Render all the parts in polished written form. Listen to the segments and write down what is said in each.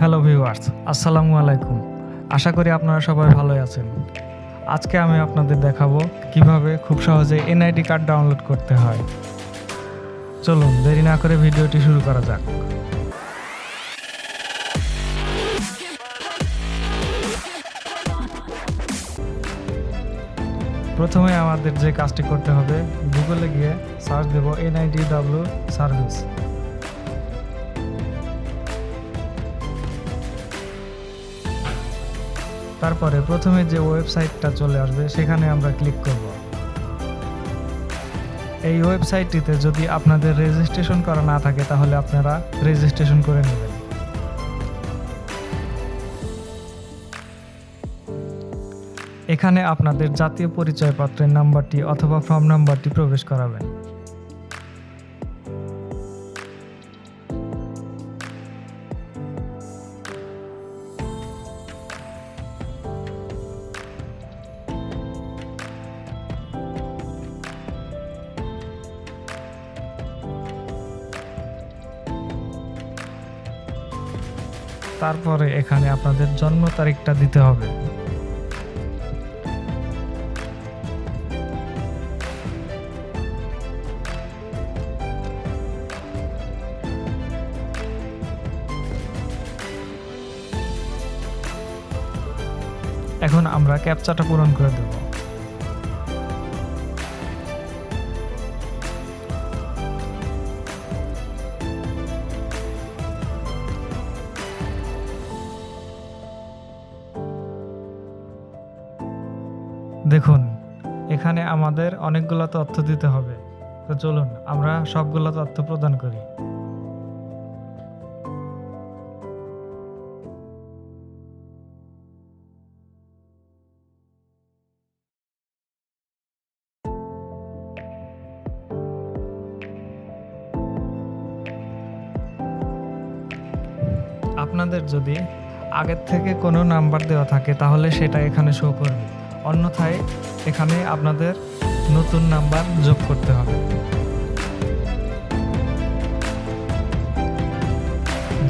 Hello viewers, আসসালামু আলাইকুম। আশা করি আপনারা সবাই ভালোই আছেন। আজকে আমি আপনাদের দেখাবো কিভাবে খুব সহজে এনআইডি কার্ড ডাউনলোড করতে হয়। চলুন দেরি না করে ভিডিওটি শুরু করা যাক। প্রথমে আমাদের যে কাজটি করতে হবে, গুগলে গিয়ে সার্চ দেব NIDW সার্ভিস। তারপরে প্রথমে যে ওয়েবসাইটটা চলে আসবে সেখানে আমরা ক্লিক করব। এই ওয়েবসাইটটিতে যদি আপনাদের রেজিস্ট্রেশন করা না থাকে তাহলে আপনারা রেজিস্ট্রেশন করে নেবেন। এখানে আপনাদের জাতীয় পরিচয়পত্রের নাম্বারটি অথবা ফর্ম নাম্বারটি প্রবেশ করাবেন। তারপরে এখানে আপনাদের জন্ম তারিখটা দিতে হবে। এখন আমরা ক্যাপচাটা পূরণ করে দেব। দেখুন, এখানে আমাদের অনেকগুলো তথ্য দিতে হবে। তো চলুন আমরা সবগুলো তথ্য প্রদান করি। আপনাদের যদি আগের থেকে কোনো নাম্বার দেওয়া থাকে তাহলে সেটা এখানে শো করবে, অন্যথায় এখানে আপনাদের নতুন নাম্বার যোগ করতে হবে।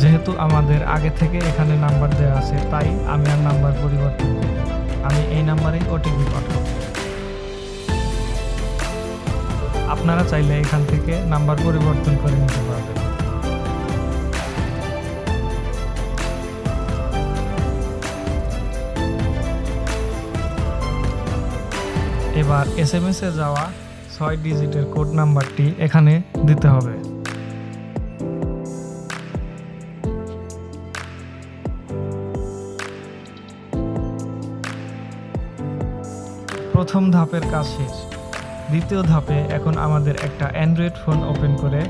যেহেতু আমাদের আগে থেকে এখানে নাম্বার দেওয়া আছে তাই আমি আর নাম্বার পরিবর্তন করব না। আমি এই নাম্বারেই ওটিপি পাঠাবো। আপনারা চাইলে এখান থেকে নাম্বার পরিবর্তন করে নিতে পারবেন। এবার SMS এ যাওয়া 6 ডিজিটের কোড নাম্বারটি এখানে দিতে হবে। প্রথম ধাপের কাজ শেষ। দ্বিতীয় ধাপে এখন আমাদের একটা অ্যান্ড্রয়েড ফোন ওপেন করে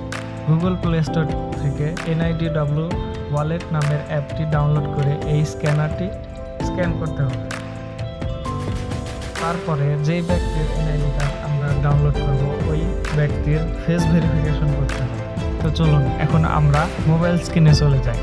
গুগল প্লে স্টোর থেকে NIDW ওয়ালেট নামের অ্যাপটি ডাউনলোড করে এই স্ক্যানারটি স্ক্যান করতে হবে। তারপরে যেই ব্যক্তির এনআইডি কার্ড আমরা ডাউনলোড করব ওই ব্যক্তির ফেস ভেরিফিকেশন করতে হবে। তো চলুন এখন আমরা মোবাইল স্ক্রিনে চলে যাই।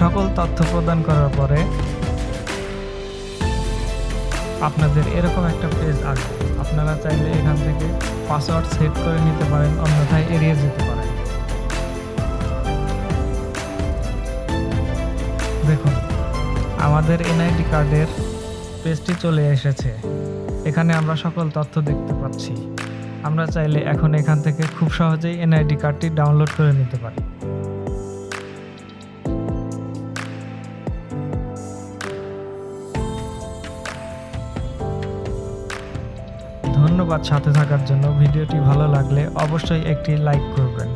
সকল তথ্য প্রদান করার পরে আপনাদের এরকম একটা পেজ আসবে। আপনারা চাইলে এখান থেকে পাসওয়ার্ড সেট করে নিতে পারেন, অন্যথায় এড়িয়ে যেতে পারেন। দেখুন আমাদের এনআইডি কার্ডের পেজটি চলে এসেছে। এখানে আমরা সকল তথ্য দেখতে পাচ্ছি। আমরা চাইলে এখন এখান থেকে খুব সহজেই এনআইডি কার্ডটি ডাউনলোড করে নিতে পারি। ধন্যবাদ সাথে থাকার জন্য। ভিডিওটি ভালো লাগলে অবশ্যই একটি লাইক করবেন।